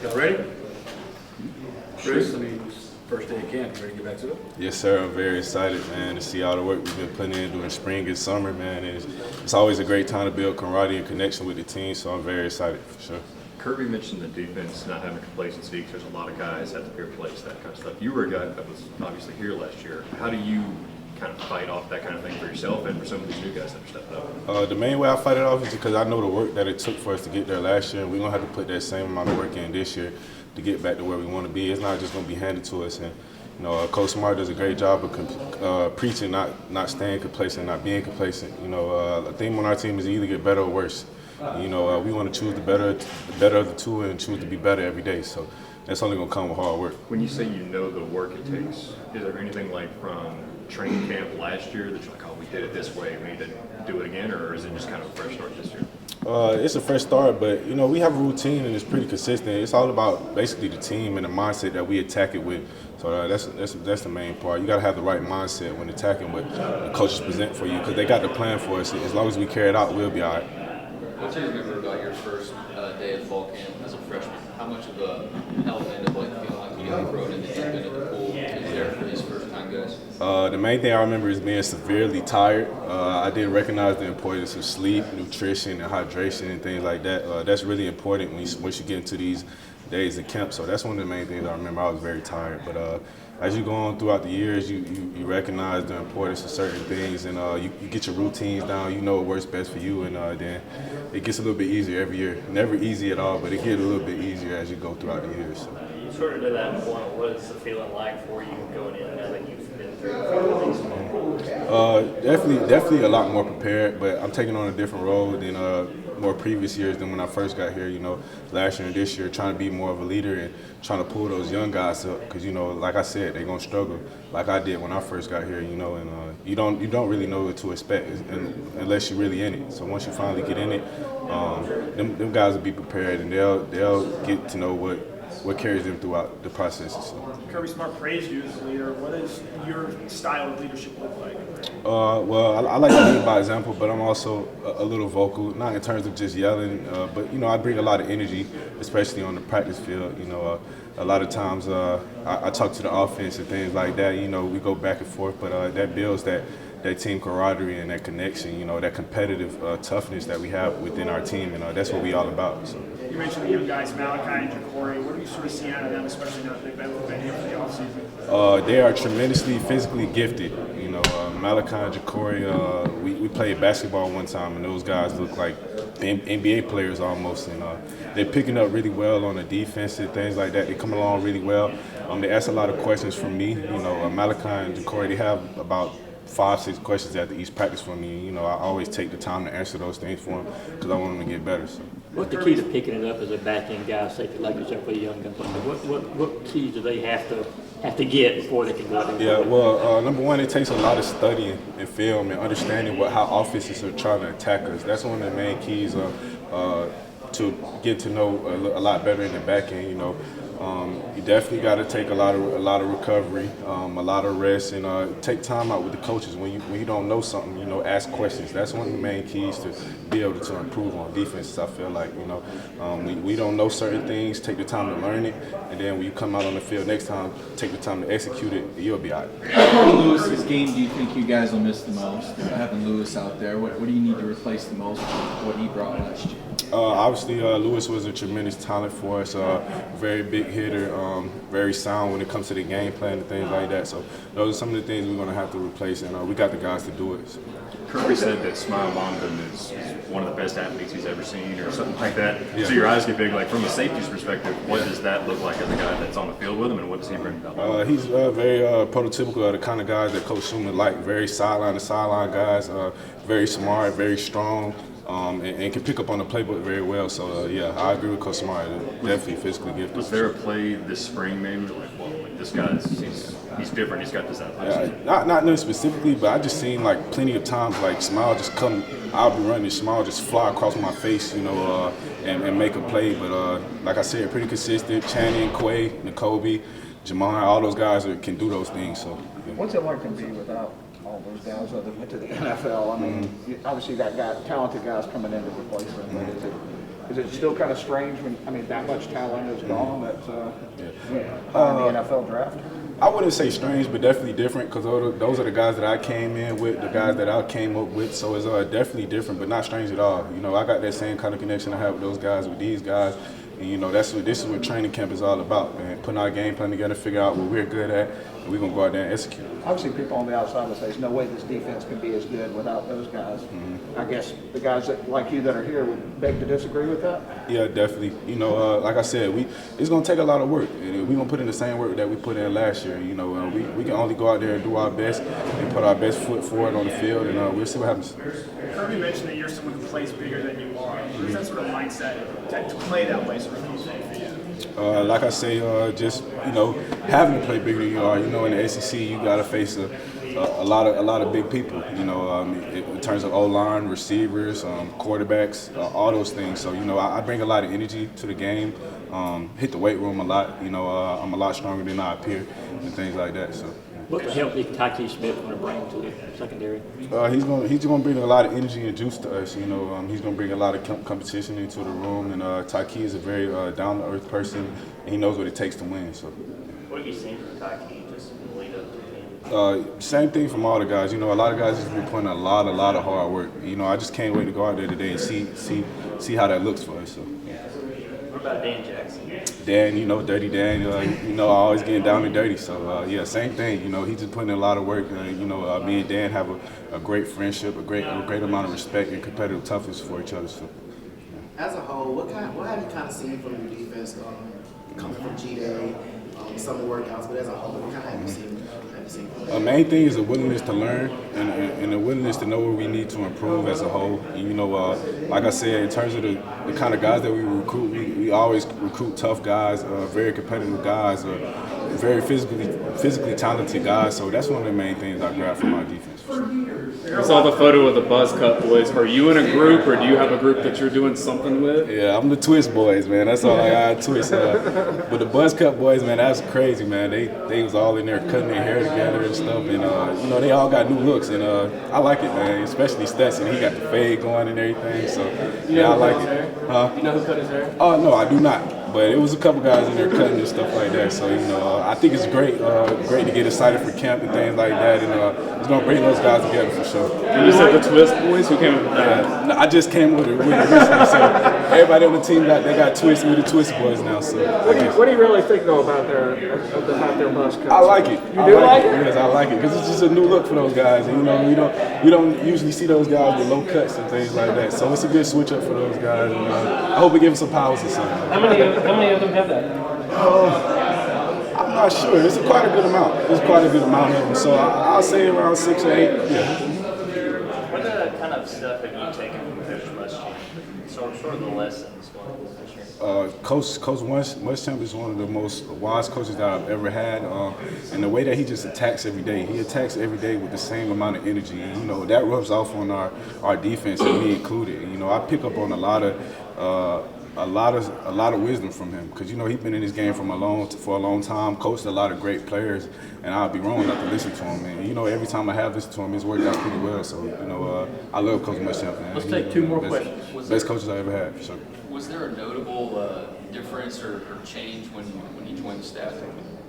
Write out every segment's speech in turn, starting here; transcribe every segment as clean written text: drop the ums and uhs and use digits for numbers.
Y'all ready? Chris, first day of camp, you ready to get back to it? Yes, sir. I'm very excited, man, to see all the work we've been putting in during spring and summer, man. It's always a great time to build camaraderie and connection with the team, so I'm very excited for sure. Kirby mentioned the defense not having complacency because there's a lot of guys have to be replaced, that kind of stuff. You were a guy that was obviously here last year. How do you kind of fight off that kind of thing for yourself and for some of these new guys that are stepping up? The main way I fight it off is because I know the work that it took for us to get there last year, and we're going to have to put that same amount of work in this year to get back to where we want to be. It's not just going to be handed to us. And Coach Smart does a great job of preaching, not staying complacent, not being complacent. The theme on our team is to either get better or worse. We want to choose the better of the two and choose to be better every day. So that's only going to come with hard work. When you say you know the work it takes, is there anything like from training camp last year that you're like, oh, we did it this way, we need to do it again, or is it just kind of a fresh start this year? It's a fresh start, but we have a routine and it's pretty consistent. It's all about basically the team and the mindset that we attack it with. So that's the main part. You got to have the right mindset when attacking what the coaches present for you, because they got the plan for us. As long as we carry it out, we'll be all right. What do you remember about your first day of fall camp as a freshman? How much of a element of feeling like you got thrown in the deep end of the pool is there for these first-time guys? The main thing I remember is being severely tired. I didn't recognize the importance of sleep, nutrition, and hydration and things like that. That's really important once you get into these days of camp. So that's one of the main things I remember. I was very tired, but as you go on throughout the years, you recognize the importance of certain things, and you get your routines down. You know what works best for you, and then it gets a little bit easier every year. Never easy at all, but it gets a little bit easier as you go throughout the years. So. You sort of to that point, what is the feeling like for you going in now that you've been through things? Definitely a lot more prepared, but I'm taking on a different role than more previous years than when I first got here. Last year and this year, trying to be more of a leader and trying to pull those young guys up, because like I said, they're gonna struggle like I did when I first got here. And you don't really know what to expect unless you're really in it. So once you finally get in it, them guys will be prepared, and they'll get to know what carries them throughout the process. So. Kirby Smart praised you as a leader. What does your style of leadership look like? Well, I like to lead by example, but I'm also a little vocal, not in terms of just yelling, but I bring a lot of energy, especially on the practice field. A lot of times I talk to the offense and things like that. We go back and forth, but that builds that team camaraderie and that connection, that competitive toughness that we have within our team, and that's what we all about. So. You mentioned the young guys, Malachi and Ja'Cory. What are you sort of seeing out of them, especially now that they've been here for the offseason? They are tremendously physically gifted. Malachi and Ja'Cory, we played basketball one time, and those guys look like NBA players almost. And they're picking up really well on the defense and things like that. They come along really well. They ask a lot of questions from me. Malachi and Ja'Cory, they have about 5-6 questions after each practice for me. I always take the time to answer those things for them because I want them to get better. So. What's the key to picking it up as a back-end guy, safety like yourself, for the young guys? What keys do they have to get before they can go out there? Yeah, well, number one, it takes a lot of studying and film and understanding how offenses are trying to attack us. That's one of the main keys to get to know a lot better in the back end. You definitely got to take a lot of recovery, a lot of rest, and take time out with the coaches. When you don't know something, ask questions. That's one of the main keys to be able to improve on defense. I feel like we don't know certain things. Take the time to learn it, and then when you come out on the field next time, take the time to execute it. You'll be all right. Lewis's game, do you think you guys will miss the most? Having Lewis out there, what do you need to replace the most with what he brought last year? Obviously, Lewis was a tremendous talent for us. Very big hitter, very sound when it comes to the game plan and things like that. So those are some of the things we're going to have to replace, and we got the guys to do it. So. Kirby said that Smile Bondon is one of the best athletes he's ever seen, or something like that. Yeah. So your eyes get big. Like from a safety's perspective, what does that look like as a guy that's on the field with him, and what does he bring about? He's very prototypical of the kind of guys that Coach Schumann like. Very sideline to sideline guys. Very smart, very strong. And can pick up on the playbook very well. So, I agree with Coach Smart. Definitely physically gifted. Was there a play this spring maybe like, well, this guy's he's different, he's got this athleticism? Not nothing specifically, but I just seen like plenty of times like Smile just come, I'll be running, Smile just fly across my face, and make a play. But like I said, pretty consistent. Channing, Quay, N'Kobe, Jamar, all those guys can do those things. So. Yeah. What's it like to be without all those guys that went to the NFL? I mean, obviously you got talented guys coming in to replace them, but is it Is it still kind of strange when, I mean, that much talent is gone that's in the NFL draft? I wouldn't say strange, but definitely different because those are the guys that I came in with, the guys that I came up with. So it's definitely different, but not strange at all. You know, I got that same kind of connection I have with those guys, with these guys. And, you know, this is what training camp is all about, man. Putting our game plan together, figure out what we're good at, and we're going to go out there and execute. Obviously, people on the outside would say there's no way this defense can be as good without those guys. I guess the guys that, like you that are here would beg to disagree with that? Yeah, definitely. You know, like I said, it's going to take a lot of work. And we're going to put in the same work that we put in last year. You know, we can only go out there and do our best and put our best foot forward on the field, and we'll see what happens. Kirby mentioned that you're someone who plays bigger than you are. What is that sort of mindset to play that way sort of convey for you? Like I say, just, you know, having to play bigger than you are. You know, in the ACC, you got to face a lot of big people. You know, in terms of O-line, receivers, quarterbacks, all those things. So, you know, I bring a lot of energy to the game. Hit the weight room a lot. You know, I'm a lot stronger than I appear, and things like that. So. What the help is Taiki Smith going to bring to the secondary? He's going to bring a lot of energy and juice to us. You know, he's going to bring a lot of competition into the room. And Taiki is a very down to earth person, and he knows what it takes to win. So. What have you seen from Taiki just in the lead up to the game? Same thing from all the guys. You know, a lot of guys have been putting a lot of hard work. You know, I just can't wait to go out there today and see how that looks for us. So. What about Dan Jackson? Dan, you know, Dirty Dan, you know, always getting down and dirty. So, yeah, same thing. You know, he's just putting in a lot of work. You know, me and Dan have a great friendship, a great amount of respect and competitive toughness for each other. So. As a whole, what have you kind of seen from your defense coming from G-Day, some of the workouts, but as a whole, what kind of have you seen? The main thing is a willingness to learn and a willingness to know where we need to improve as a whole. You know, like I said, in terms of the kind of guys that we recruit, we always recruit tough guys, very competitive guys, very physically talented guys. So that's one of the main things I grab from our defense. I saw the photo of the Buzz Cut boys. Are you in a group, or do you have a group that you're doing something with? Yeah, I'm the Twist boys, man. That's all I got, Twist. But the Buzz Cut boys, man, that's crazy, man. They was all in there cutting their hair together and stuff, and you know, they all got new looks, and I like it, man. Especially Stetson, he got the fade going and everything. So yeah, I like it. You know who cut his hair? Oh no, I do not. But it was a couple guys in there cutting and stuff like that. So, you know, I think it's great to get excited for camp and things like that. And it's going to bring those guys together for sure. And you said the Twist boys? Who came up with that? No, I just came with it recently. So everybody on the team got Twist with the Twist boys now. So What do you really think, though, about their buzz cuts? I like it. You do like it? Yes, I like it because it's just a new look for those guys. And, you know, we don't usually see those guys with low cuts and things like that. So it's a good switch up for those guys. And I hope it gives them some powers or something. How many of them have that? I'm not sure. It's quite a good amount. There's quite a good amount of them. So I'll say around 6 or 8. Yeah. What kind of stuff have you taken from Coach Muschamp? Sort of the lessons going this year. Coach Muschamp is one of the most wise coaches that I've ever had, and the way that he just attacks every day. He attacks every day with the same amount of energy, and you know that rubs off on our defense, and me included. You know, I pick up on a lot of wisdom from him because you know he's been in this game for a long time, coached a lot of great players, and I'd be wrong not to listen to him. And you know, every time I have listened to him, it's worked out pretty well. So you know, I love Coach Muschamp, man. Let's take 2 more questions. Best coaches I ever had, for sure. Was there a notable difference or change when you joined the staff?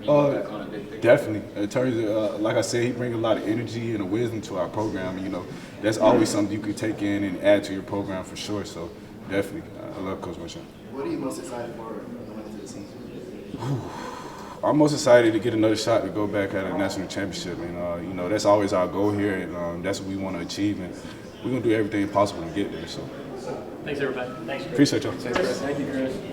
Back on a big picture? Definitely. In terms of, like I said, he brings a lot of energy and a wisdom to our program. And, you know, that's always something you can take in and add to your program for sure. So definitely, I love Coach Muschamp. What are you most excited for going into the season? I'm most excited to get another shot to go back at a national championship. And, you know, that's always our goal here, and that's what we want to achieve. And we're going to do everything possible to get there. So Thanks, everybody. Thanks, Chris. appreciate y'all. Thank you, Chris.